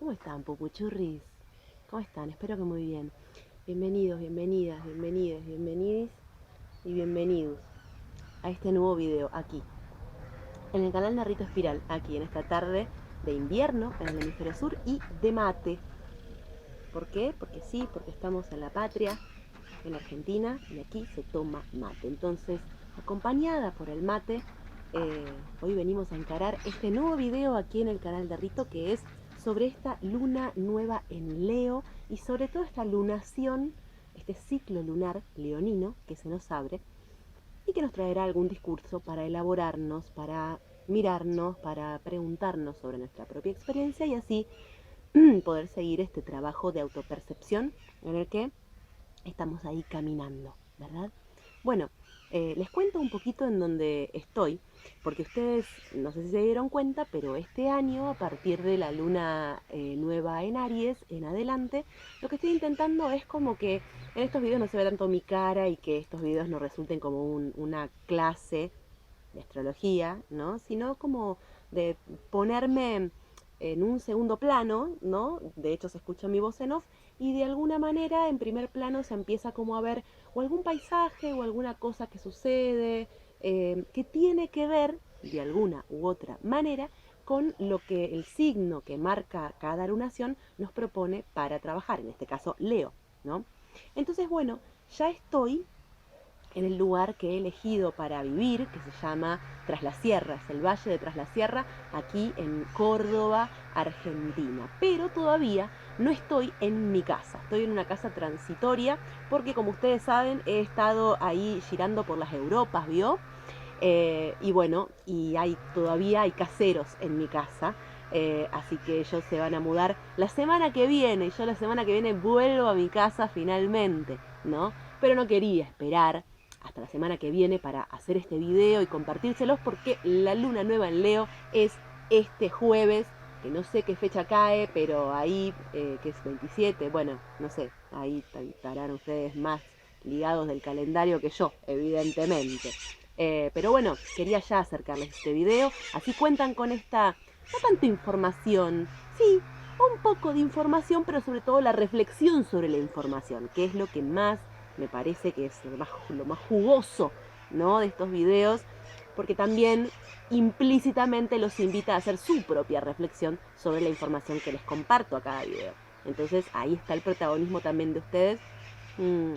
¿Cómo están, pupuchurris? ¿Cómo están? Espero que muy bien. Bienvenidos, bienvenidas, bienvenidas, bienvenidis y bienvenidos a este nuevo video aquí, en el canal Narrito Espiral, aquí en esta tarde de invierno en el hemisferio sur y de mate. ¿Por qué? Porque sí, porque estamos en la patria, en Argentina, y aquí se toma mate. Entonces, acompañada por el mate, hoy venimos a encarar este nuevo video aquí en el canal de Rito, que es sobre esta luna nueva en Leo y sobre todo esta lunación, este ciclo lunar leonino que se nos abre y que nos traerá algún discurso para elaborarnos, para mirarnos, para preguntarnos sobre nuestra propia experiencia y así poder seguir este trabajo de autopercepción en el que estamos ahí caminando, ¿verdad? Bueno, les cuento un poquito en donde estoy, porque ustedes no sé si se dieron cuenta, pero este año, a partir de la luna nueva en Aries en adelante, lo que estoy intentando es como que en estos videos no se ve tanto mi cara y que estos videos no resulten como una clase de astrología, ¿no? Sino como de ponerme en un segundo plano, ¿no? De hecho se escucha mi voz en off y de alguna manera en primer plano se empieza como a ver o algún paisaje o alguna cosa que sucede que tiene que ver de alguna u otra manera con lo que el signo que marca cada lunación nos propone para trabajar, en este caso Leo, ¿no? Entonces, bueno, ya estoy en el lugar que he elegido para vivir, que se llama Tras la Sierra, es el Valle de Tras la Sierra, aquí en Córdoba, Argentina. Pero todavía no estoy en mi casa, estoy en una casa transitoria, porque como ustedes saben, he estado ahí girando por las Europas, ¿vio? Y bueno, y todavía hay caseros en mi casa, así que ellos se van a mudar la semana que viene, y yo la semana que viene vuelvo a mi casa finalmente, ¿no? Pero no quería esperar hasta la semana que viene para hacer este video y compartírselos porque la luna nueva en Leo es este jueves, que no sé qué fecha cae, pero ahí, que es 27, bueno, no sé, ahí estarán ustedes más ligados del calendario que yo, evidentemente. Pero bueno, quería ya acercarles este video, así cuentan con esta, no tanto información, sí, un poco de información, pero sobre todo la reflexión sobre la información, que es lo que más me parece que es lo más jugoso, ¿no? De estos videos, porque también implícitamente los invita a hacer su propia reflexión sobre la información que les comparto a cada video. Entonces ahí está el protagonismo también de ustedes mmm,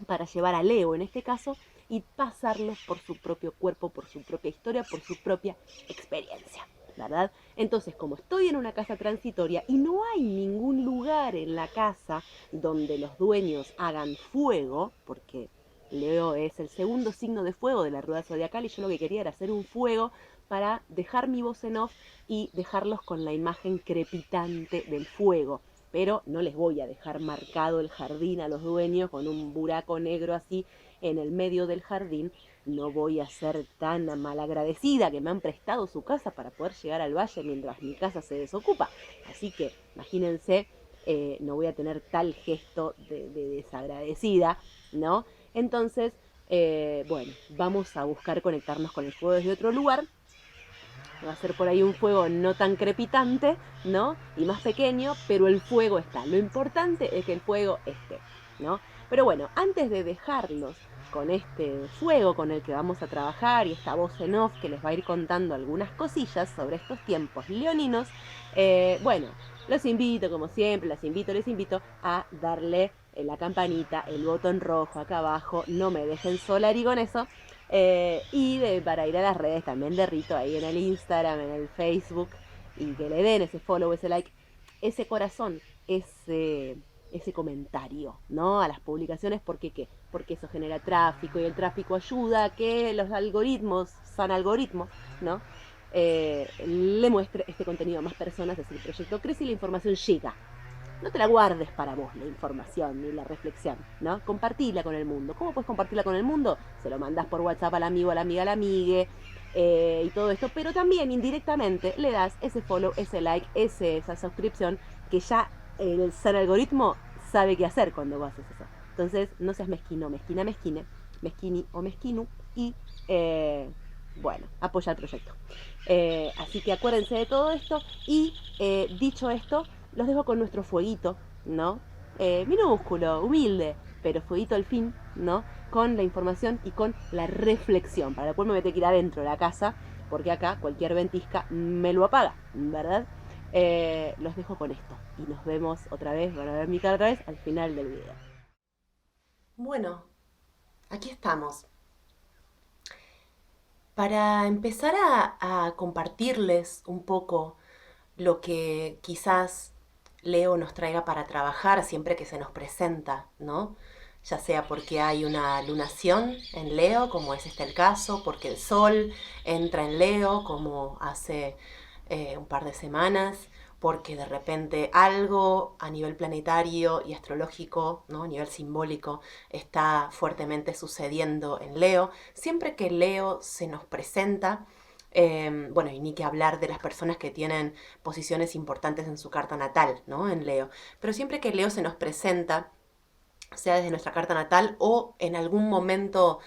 para llevar a Leo en este caso y pasarlos por su propio cuerpo, por su propia historia, por su propia experiencia, ¿verdad? Entonces, como estoy en una casa transitoria y no hay ningún lugar en la casa donde los dueños hagan fuego, porque Leo es el segundo signo de fuego de la rueda zodiacal y yo lo que quería era hacer un fuego para dejar mi voz en off y dejarlos con la imagen crepitante del fuego, pero no les voy a dejar marcado el jardín a los dueños con un buraco negro así en el medio del jardín. No voy a ser tan malagradecida que me han prestado su casa para poder llegar al valle mientras mi casa se desocupa. Así que imagínense, no voy a tener tal gesto de desagradecida, ¿no? Entonces, bueno, vamos a buscar conectarnos con el fuego desde otro lugar. Va a ser por ahí un fuego no tan crepitante, ¿no? Y más pequeño, pero el fuego está. Lo importante es que el fuego esté, ¿no? Pero bueno, antes de dejarlos con este fuego con el que vamos a trabajar y esta voz en off que les va a ir contando algunas cosillas sobre estos tiempos leoninos, bueno, los invito, como siempre, les invito a darle la campanita, el botón rojo acá abajo, no me dejen sola y con eso, para ir a las redes también de Rito, ahí en el Instagram, en el Facebook, y que le den ese follow, ese like, ese corazón, ese comentario, ¿no? A las publicaciones, ¿por qué qué? Porque eso genera tráfico y el tráfico ayuda a que los algoritmos, san algoritmos, ¿no? Le muestre este contenido a más personas, así el proyecto crece y la información llega. No te la guardes para vos la información ni la reflexión, ¿no? Compartila con el mundo. ¿Cómo puedes compartirla con el mundo? Se lo mandas por WhatsApp al amigo, a la amiga, a la amigue, y todo esto, pero también indirectamente le das ese follow, ese like, esa suscripción, que ya el ser algoritmo sabe qué hacer cuando vos haces eso. Entonces, no seas mezquino, mezquina, mezquine, mezquini o mezquinu, y bueno, apoya el proyecto. Así que acuérdense de todo esto y dicho esto, los dejo con nuestro fueguito, ¿no? Minúsculo, humilde, pero fueguito al fin, ¿no? Con la información y con la reflexión, para después me meter que ir adentro de la casa, porque acá cualquier ventisca me lo apaga, ¿verdad? Los dejo con esto y nos vemos otra vez, van a ver mi cara otra vez al final del video. Bueno, aquí estamos. Para empezar a compartirles un poco lo que quizás Leo nos traiga para trabajar siempre que se nos presenta, ¿no? Ya sea porque hay una lunación en Leo, como es este el caso, porque el Sol entra en Leo, como hace un par de semanas, porque de repente algo a nivel planetario y astrológico, ¿no? A nivel simbólico, está fuertemente sucediendo en Leo. Siempre que Leo se nos presenta, bueno, y ni que hablar de las personas que tienen posiciones importantes en su carta natal, ¿no? En Leo. Pero siempre que Leo se nos presenta, sea desde nuestra carta natal o en algún momento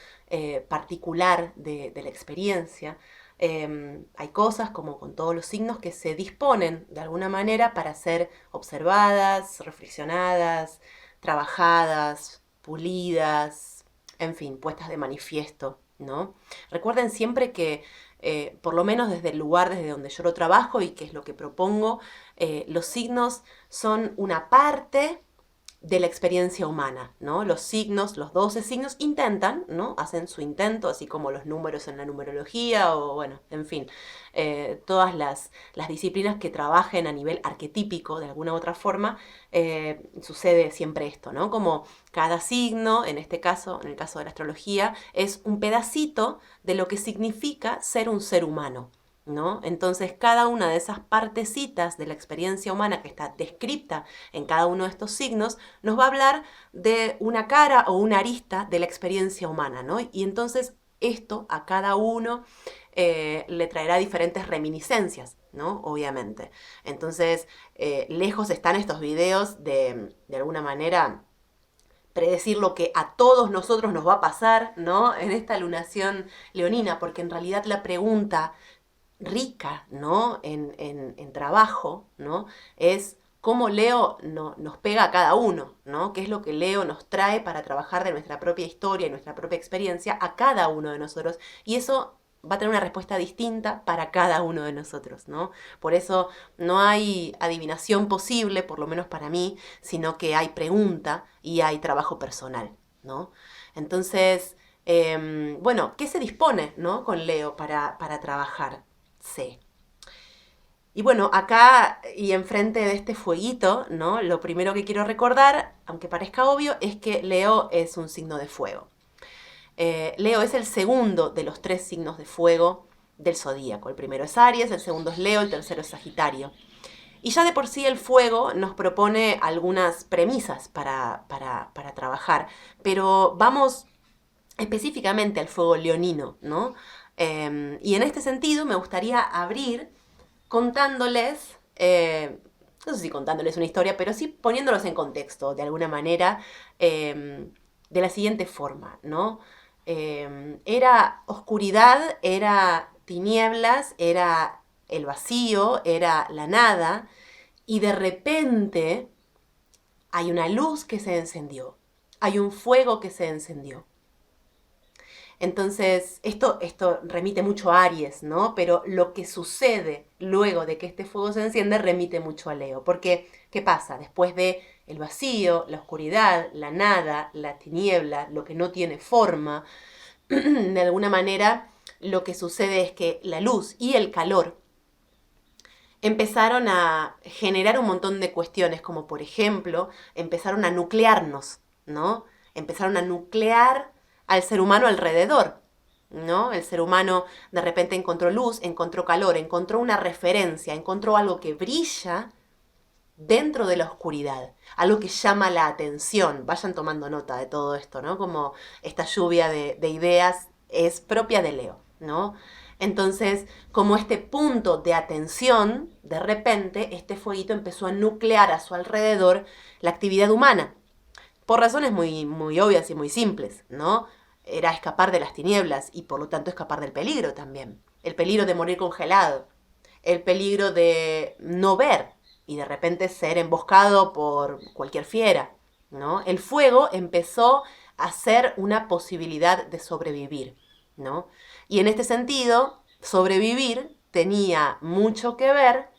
particular de la experiencia, hay cosas, como con todos los signos, que se disponen de alguna manera para ser observadas, reflexionadas, trabajadas, pulidas, en fin, puestas de manifiesto, ¿no? Recuerden siempre que, por lo menos desde el lugar desde donde yo lo trabajo y que es lo que propongo, los signos son una parte de la experiencia humana, ¿no? Los signos, los 12 signos intentan, ¿no? Hacen su intento, así como los números en la numerología o, bueno, en fin, todas las disciplinas que trabajen a nivel arquetípico de alguna u otra forma, sucede siempre esto, ¿no? Como cada signo, en este caso, en el caso de la astrología, es un pedacito de lo que significa ser un ser humano, ¿no? Entonces, cada una de esas partecitas de la experiencia humana que está descrita en cada uno de estos signos nos va a hablar de una cara o una arista de la experiencia humana, ¿no? Y entonces esto a cada uno le traerá diferentes reminiscencias, ¿no? Obviamente. Entonces, lejos están estos videos de alguna manera predecir lo que a todos nosotros nos va a pasar, ¿no? En esta lunación leonina, porque en realidad la pregunta rica, ¿no? En trabajo, ¿no? Es cómo Leo nos pega a cada uno, ¿no? ¿Qué es lo que Leo nos trae para trabajar de nuestra propia historia y nuestra propia experiencia a cada uno de nosotros? Y eso va a tener una respuesta distinta para cada uno de nosotros, ¿no? Por eso no hay adivinación posible, por lo menos para mí, sino que hay pregunta y hay trabajo personal, ¿no? Entonces, bueno, ¿qué se dispone, ¿no? Con Leo para trabajar? Sí. Y bueno, acá y enfrente de este fueguito, ¿no? Lo primero que quiero recordar, aunque parezca obvio, es que Leo es un signo de fuego. Leo es el segundo de los 3 signos de fuego del zodíaco. El primero es Aries, el segundo es Leo, el tercero es Sagitario. Y ya de por sí el fuego nos propone algunas premisas para trabajar, pero vamos específicamente al fuego leonino, ¿no? Y en este sentido me gustaría abrir contándoles, no sé si contándoles una historia, pero sí poniéndolos en contexto de alguna manera, de la siguiente forma, ¿no? Era oscuridad, era tinieblas, era el vacío, era la nada, y de repente hay una luz que se encendió, hay un fuego que se encendió. Entonces, esto remite mucho a Aries, ¿no? Pero lo que sucede luego de que este fuego se enciende remite mucho a Leo. Porque, ¿qué pasa? Después de el vacío, la oscuridad, la nada, la tiniebla, lo que no tiene forma, de alguna manera lo que sucede es que la luz y el calor empezaron a generar un montón de cuestiones, como por ejemplo, empezaron a nuclearnos, ¿no? Empezaron a nuclear al ser humano alrededor, ¿no? El ser humano de repente encontró luz, encontró calor, encontró una referencia, encontró algo que brilla dentro de la oscuridad, algo que llama la atención. Vayan tomando nota de todo esto, ¿no? Como esta lluvia de ideas es propia de Leo, ¿no? Entonces, como este punto de atención, de repente, este fueguito empezó a nuclear a su alrededor la actividad humana, por razones muy, muy obvias y muy simples, ¿no? era escapar de las tinieblas y por lo tanto escapar del peligro también. El peligro de morir congelado, el peligro de no ver y de repente ser emboscado por cualquier fiera, ¿no? El fuego empezó a ser una posibilidad de sobrevivir, ¿no? Y en este sentido, sobrevivir tenía mucho que ver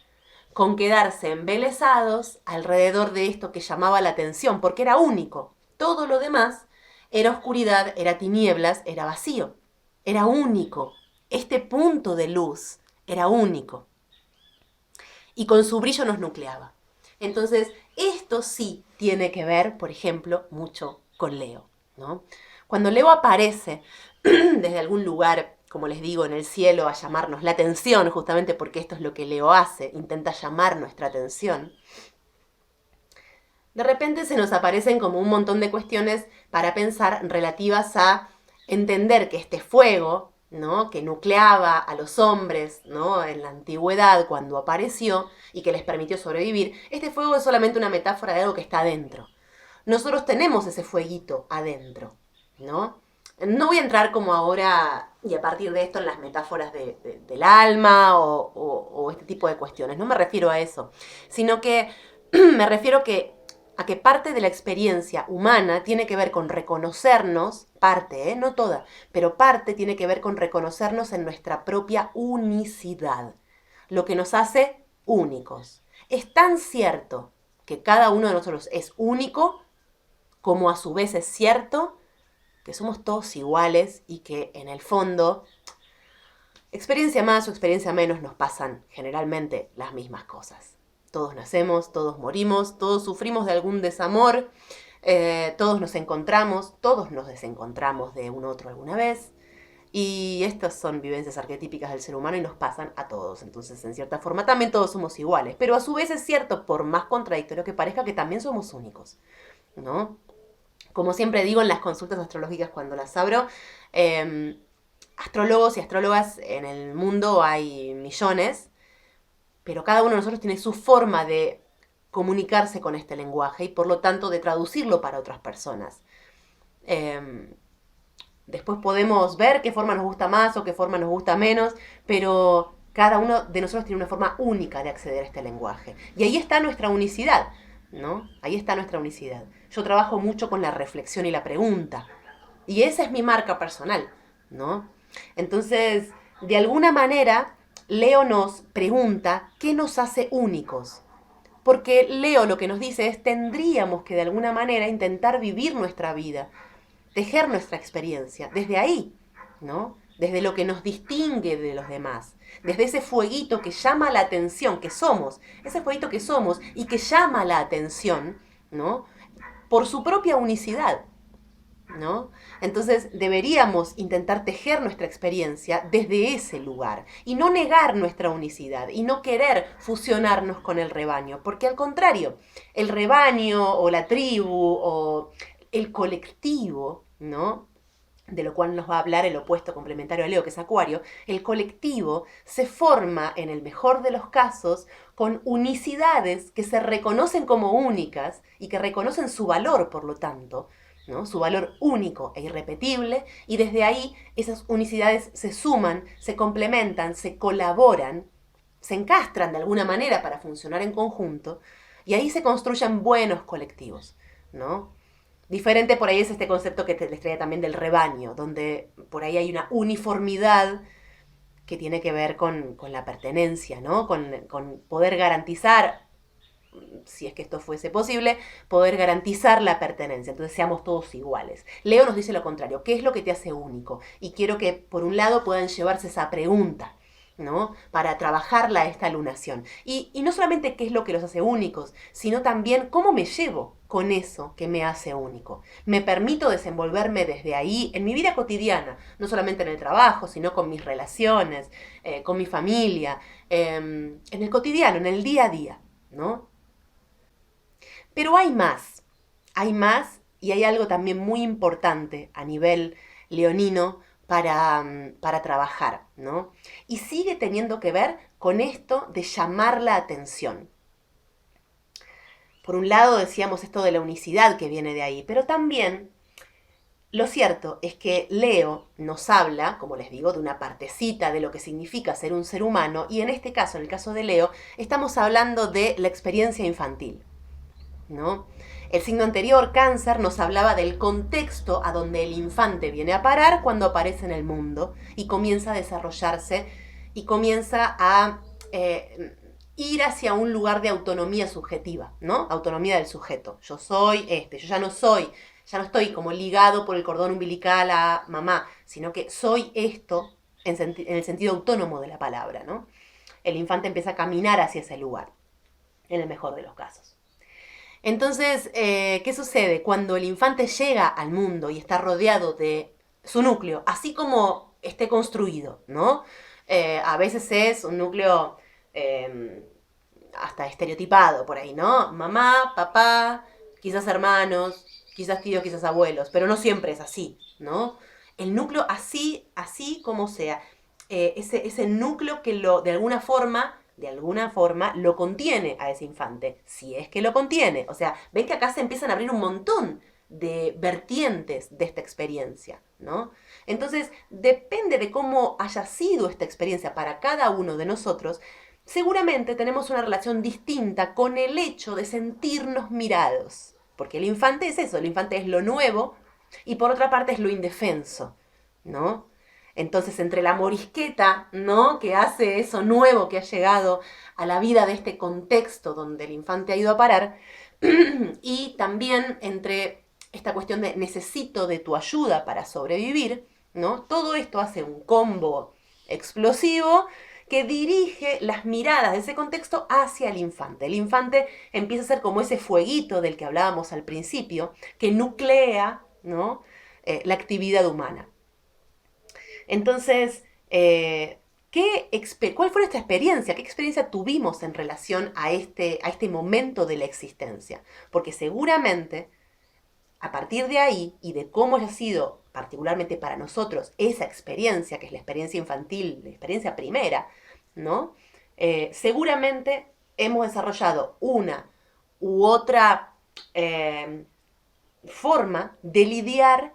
con quedarse embelesados alrededor de esto que llamaba la atención, porque era único. Todo lo demás era oscuridad, era tinieblas, era vacío. Era único. Este punto de luz era único. Y con su brillo nos nucleaba. Entonces, esto sí tiene que ver, por ejemplo, mucho con Leo, ¿no? Cuando Leo aparece desde algún lugar, como les digo, en el cielo, a llamarnos la atención, justamente porque esto es lo que Leo hace, intenta llamar nuestra atención, de repente se nos aparecen como un montón de cuestiones para pensar relativas a entender que este fuego, ¿no?, que nucleaba a los hombres, ¿no?, en la antigüedad cuando apareció y que les permitió sobrevivir, este fuego es solamente una metáfora de algo que está adentro. Nosotros tenemos ese fueguito adentro, ¿no? No voy a entrar como ahora y a partir de esto en las metáforas del alma o este tipo de cuestiones. No me refiero a eso, sino que me refiero a que parte de la experiencia humana tiene que ver con reconocernos, parte, no toda, pero parte tiene que ver con reconocernos en nuestra propia unicidad, lo que nos hace únicos. Es tan cierto que cada uno de nosotros es único, como a su vez es cierto que somos todos iguales y que en el fondo, experiencia más o experiencia menos, nos pasan generalmente las mismas cosas. Todos nacemos, todos morimos, todos sufrimos de algún desamor, todos nos desencontramos de un otro alguna vez. Y estas son vivencias arquetípicas del ser humano y nos pasan a todos. Entonces, en cierta forma, también todos somos iguales. Pero a su vez es cierto, por más contradictorio que parezca, que también somos únicos, ¿no? Como siempre digo en las consultas astrológicas cuando las abro, astrólogos y astrólogas en el mundo hay millones, pero cada uno de nosotros tiene su forma de comunicarse con este lenguaje y por lo tanto de traducirlo para otras personas. Después podemos ver qué forma nos gusta más o qué forma nos gusta menos, pero cada uno de nosotros tiene una forma única de acceder a este lenguaje. Y ahí está nuestra unicidad, ¿no? Ahí está nuestra unicidad. Yo trabajo mucho con la reflexión y la pregunta. Y esa es mi marca personal, ¿no? Entonces, de alguna manera, Leo nos pregunta qué nos hace únicos. Porque Leo lo que nos dice es, tendríamos que de alguna manera intentar vivir nuestra vida, tejer nuestra experiencia, desde ahí, ¿no? Desde lo que nos distingue de los demás, desde ese fueguito que llama la atención, que somos, ese fueguito que somos y que llama la atención, ¿no? Por su propia unicidad, ¿no? Entonces deberíamos intentar tejer nuestra experiencia desde ese lugar y no negar nuestra unicidad y no querer fusionarnos con el rebaño, porque al contrario, el rebaño o la tribu o el colectivo, ¿no?, de lo cual nos va a hablar el opuesto complementario a Leo, que es Acuario, el colectivo se forma, en el mejor de los casos, con unicidades que se reconocen como únicas y que reconocen su valor, por lo tanto, ¿no?, su valor único e irrepetible, y desde ahí esas unicidades se suman, se complementan, se colaboran, se encastran de alguna manera para funcionar en conjunto, y ahí se construyen buenos colectivos, ¿no? Diferente por ahí es este concepto que les traía también del rebaño, donde por ahí hay una uniformidad que tiene que ver con la pertenencia, ¿no? Con poder garantizar, si es que esto fuese posible, poder garantizar la pertenencia. Entonces seamos todos iguales. Leo nos dice lo contrario. ¿Qué es lo que te hace único? Y quiero que, por un lado, puedan llevarse esa pregunta, ¿no?, para trabajarla esta lunación. Y no solamente qué es lo que los hace únicos, sino también cómo me llevo con eso que me hace único. Me permito desenvolverme desde ahí en mi vida cotidiana, no solamente en el trabajo, sino con mis relaciones, con mi familia, en el cotidiano, en el día a día, ¿no? Pero hay más y hay algo también muy importante a nivel leonino para trabajar, ¿no? Y sigue teniendo que ver con esto de llamar la atención. Por un lado decíamos esto de la unicidad que viene de ahí, pero también Lo cierto es que Leo nos habla, como les digo, de una partecita de lo que significa ser un ser humano, y en este caso, en el caso de Leo, estamos hablando de la experiencia infantil, ¿no? El signo anterior, Cáncer, nos hablaba del contexto a donde el infante viene a parar cuando aparece en el mundo y comienza a desarrollarse y comienza a ir hacia un lugar de autonomía subjetiva, ¿no? Autonomía del sujeto. Yo soy yo ya no estoy como ligado por el cordón umbilical a mamá, sino que soy esto en el sentido autónomo de la palabra, ¿no? El infante empieza a caminar hacia ese lugar, en el mejor de los casos. Entonces, ¿qué sucede? Cuando el infante llega al mundo y está rodeado de su núcleo, así como esté construido, ¿no? A veces es un núcleo eh, hasta estereotipado por ahí, ¿no? Mamá, papá, quizás hermanos, quizás tíos, quizás abuelos, pero no siempre es así, ¿no? El núcleo así como sea, ese núcleo que de alguna forma, lo contiene a ese infante, si es que lo contiene. O sea, ven que acá se empiezan a abrir un montón de vertientes de esta experiencia, ¿no? Entonces, depende de cómo haya sido esta experiencia para cada uno de nosotros, seguramente tenemos una relación distinta con el hecho de sentirnos mirados. Porque el infante es eso, el infante es lo nuevo y por otra parte es lo indefenso, ¿no? Entonces, entre la morisqueta, ¿no? Que hace eso nuevo que ha llegado a la vida de este contexto donde el infante ha ido a parar, y también entre esta cuestión de necesito de tu ayuda para sobrevivir, ¿no? Todo esto hace un combo explosivo que dirige las miradas de ese contexto hacia el infante. El infante empieza a ser como ese fueguito del que hablábamos al principio, que nuclea, ¿no? La actividad humana. Entonces, ¿cuál fue nuestra experiencia? ¿Qué experiencia tuvimos en relación a este momento de la existencia? Porque seguramente, a partir de ahí y de cómo haya sido particularmente para nosotros esa experiencia, que es la experiencia infantil, la experiencia primera, ¿no? Seguramente hemos desarrollado una u otra forma de lidiar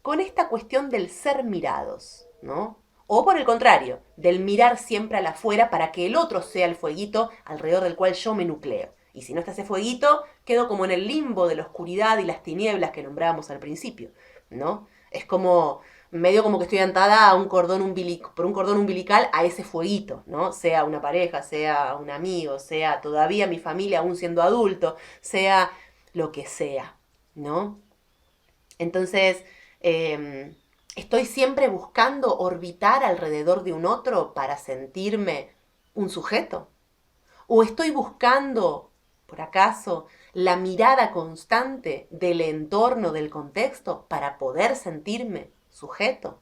con esta cuestión del ser mirados, ¿no? O por el contrario, del mirar siempre al afuera para que el otro sea el fueguito alrededor del cual yo me nucleo. Y si no está ese fueguito, quedo como en el limbo de la oscuridad y las tinieblas que nombrábamos al principio, ¿no? Es como, medio como que estoy atada a por un cordón umbilical a ese fueguito, ¿no? Sea una pareja, sea un amigo, sea todavía mi familia aún siendo adulto, sea lo que sea, ¿no? Entonces, estoy siempre buscando orbitar alrededor de un otro para sentirme un sujeto. ¿O estoy buscando, por acaso, la mirada constante del entorno, del contexto, para poder sentirme sujeto?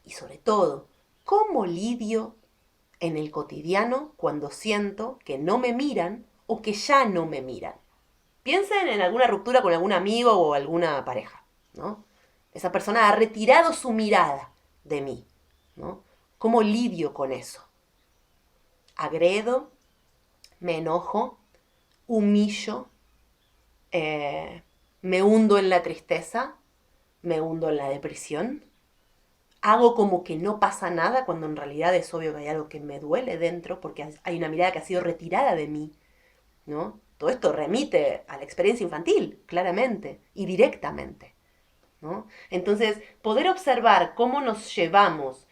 Y sobre todo, ¿cómo lidio en el cotidiano cuando siento que no me miran o que ya no me miran? Piensen en alguna ruptura con algún amigo o alguna pareja, ¿no? Esa persona ha retirado su mirada de mí, ¿no? ¿Cómo lidio con eso? ¿Agredo? ¿Me enojo? ¿Humillo? ¿Me hundo en la tristeza? ¿Me hundo en la depresión? ¿Hago como que no pasa nada cuando en realidad es obvio que hay algo que me duele dentro porque hay una mirada que ha sido retirada de mí, ¿no? Todo esto remite a la experiencia infantil, claramente y directamente, ¿no? Entonces, poder observar cómo nos llevamos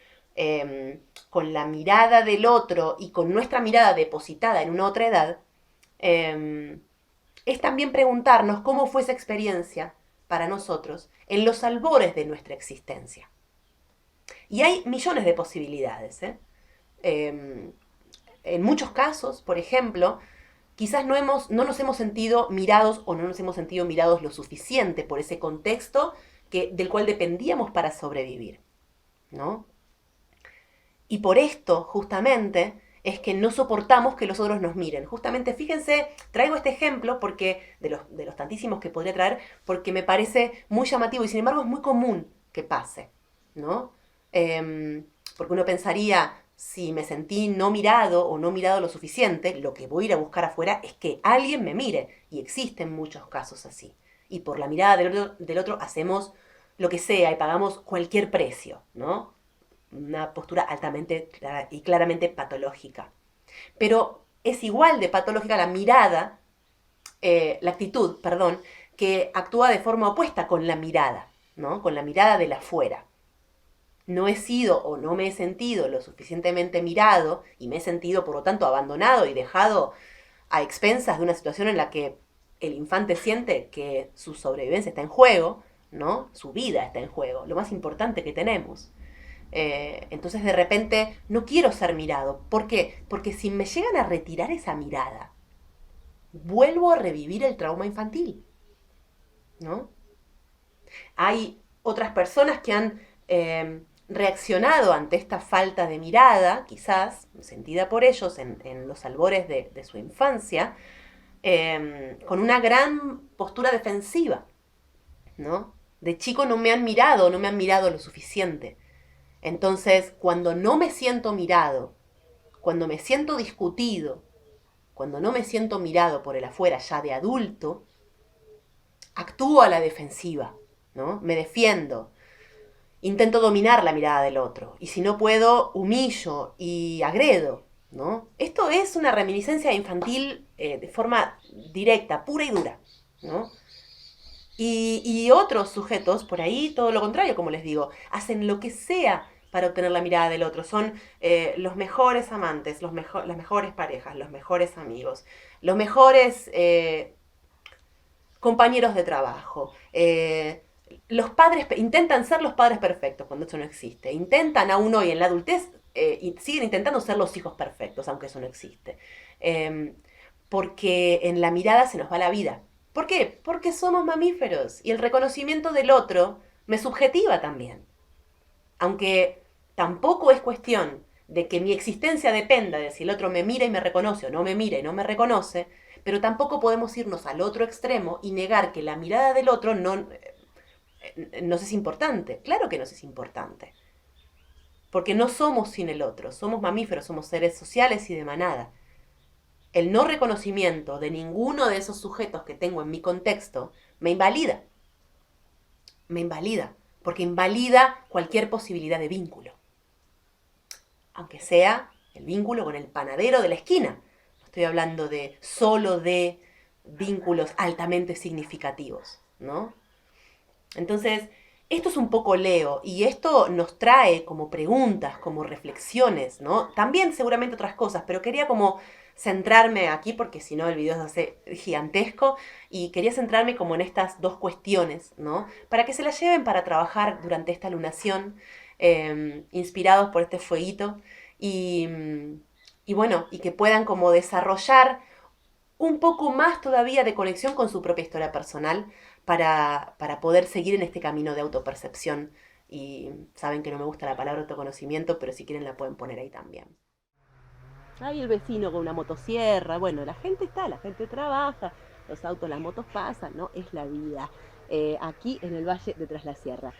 con la mirada del otro y con nuestra mirada depositada en una otra edad, es también preguntarnos cómo fue esa experiencia para nosotros en los albores de nuestra existencia. Y hay millones de posibilidades, ¿eh? En muchos casos, por ejemplo, quizás no nos hemos sentido mirados o no nos hemos sentido mirados lo suficiente por ese contexto del cual dependíamos para sobrevivir, ¿no? Y por esto, justamente, es que no soportamos que los otros nos miren. Justamente, fíjense, traigo este ejemplo porque de los tantísimos que podría traer, porque me parece muy llamativo y sin embargo es muy común que pase, ¿no? Porque uno pensaría, si me sentí no mirado o no mirado lo suficiente, lo que voy a ir a buscar afuera es que alguien me mire. Y existen muchos casos así. Y por la mirada del otro hacemos lo que sea y pagamos cualquier precio, ¿no? Una postura altamente y claramente patológica. Pero es igual de patológica la mirada, la actitud, perdón, que actúa de forma opuesta con la mirada, ¿no? Con la mirada del afuera. No he sido o no me he sentido lo suficientemente mirado y me he sentido, por lo tanto, abandonado y dejado a expensas de una situación en la que el infante siente que su sobrevivencia está en juego, ¿no? Su vida está en juego, lo más importante que tenemos. Entonces de repente no quiero ser mirado. ¿Por qué? Porque si me llegan a retirar esa mirada, vuelvo a revivir el trauma infantil, ¿no? Hay otras personas que han reaccionado ante esta falta de mirada, quizás sentida por ellos en los albores de su infancia, con una gran postura defensiva, ¿no? De chico no me han mirado, no me han mirado lo suficiente. Entonces, cuando no me siento mirado, cuando me siento discutido, cuando no me siento mirado por el afuera ya de adulto, actúo a la defensiva, ¿no? Me defiendo, intento dominar la mirada del otro, y si no puedo, humillo y agredo, ¿no? Esto es una reminiscencia infantil de forma directa, pura y dura, ¿no? Y otros sujetos, por ahí, todo lo contrario, como les digo, hacen lo que sea para obtener la mirada del otro. Son los mejores amantes, las mejores parejas, los mejores amigos, los mejores compañeros de trabajo. Los padres intentan ser los padres perfectos cuando eso no existe. Intentan aún hoy en la adultez y siguen intentando ser los hijos perfectos, aunque eso no existe. Porque en la mirada se nos va la vida. ¿Por qué? Porque somos mamíferos y el reconocimiento del otro me subjetiva también. Aunque tampoco es cuestión de que mi existencia dependa de si el otro me mira y me reconoce o no me mira y no me reconoce, pero tampoco podemos irnos al otro extremo y negar que la mirada del otro no nos es importante. Claro que nos es importante. Porque no somos sin el otro, somos mamíferos, somos seres sociales y de manada. El no reconocimiento de ninguno de esos sujetos que tengo en mi contexto me invalida. Me invalida, porque invalida cualquier posibilidad de vínculo. Aunque sea el vínculo con el panadero de la esquina. No estoy hablando de solo de vínculos altamente significativos, ¿no? Entonces, esto es un poco Leo y esto nos trae como preguntas, como reflexiones, ¿no? También seguramente otras cosas, pero quería como centrarme aquí porque si no el video se hace gigantesco y quería centrarme como en estas dos cuestiones, ¿no? Para que se las lleven para trabajar durante esta lunación, inspirados por este fueguito y, y bueno, y que puedan como desarrollar un poco más todavía de conexión con su propia historia personal para poder seguir en este camino de autopercepción. Y saben que no me gusta la palabra autoconocimiento, pero si quieren la pueden poner ahí también. Hay el vecino con una motosierra, bueno, la gente está, la gente trabaja, los autos, las motos pasan, ¿no? Es la vida. Aquí en el Valle de Tras la Sierra.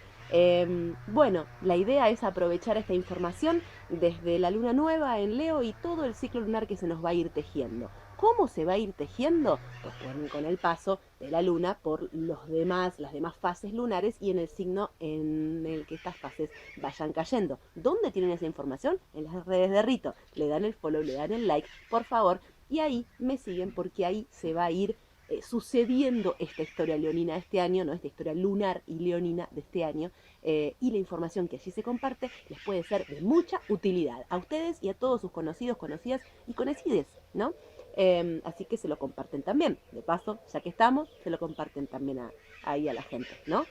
Bueno, la idea es aprovechar esta información desde la luna nueva en Leo y todo el ciclo lunar que se nos va a ir tejiendo. ¿Cómo se va a ir tejiendo? Pues con el paso de la luna por las demás fases lunares y en el signo en el que estas fases vayan cayendo. ¿Dónde tienen esa información? En las redes de Rito. Le dan el follow, le dan el like, por favor, y ahí me siguen porque ahí se va a ir sucediendo esta historia leonina de este año, ¿no? Esta historia lunar y leonina de este año, y la información que allí se comparte les puede ser de mucha utilidad a ustedes y a todos sus conocidos, conocidas y conocides, ¿no? Así que se lo comparten también. De paso, ya que estamos, se lo comparten también ahí a la gente, ¿no?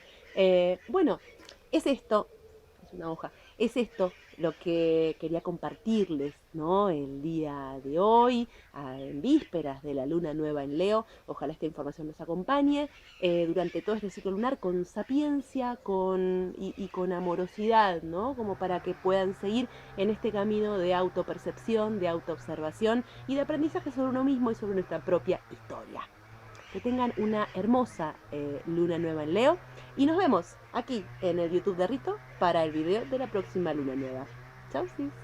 Bueno, es esto, es una hoja, es esto lo que quería compartirles, ¿no? El día de hoy, en vísperas de la luna nueva en Leo. Ojalá esta información nos acompañe durante todo este ciclo lunar con sapiencia y con amorosidad, ¿no? Como para que puedan seguir en este camino de autopercepción, de autoobservación y de aprendizaje sobre uno mismo y sobre nuestra propia historia. Que tengan una hermosa luna nueva en Leo y nos vemos aquí en el YouTube de Rito para el video de la próxima luna nueva. Chau, sis.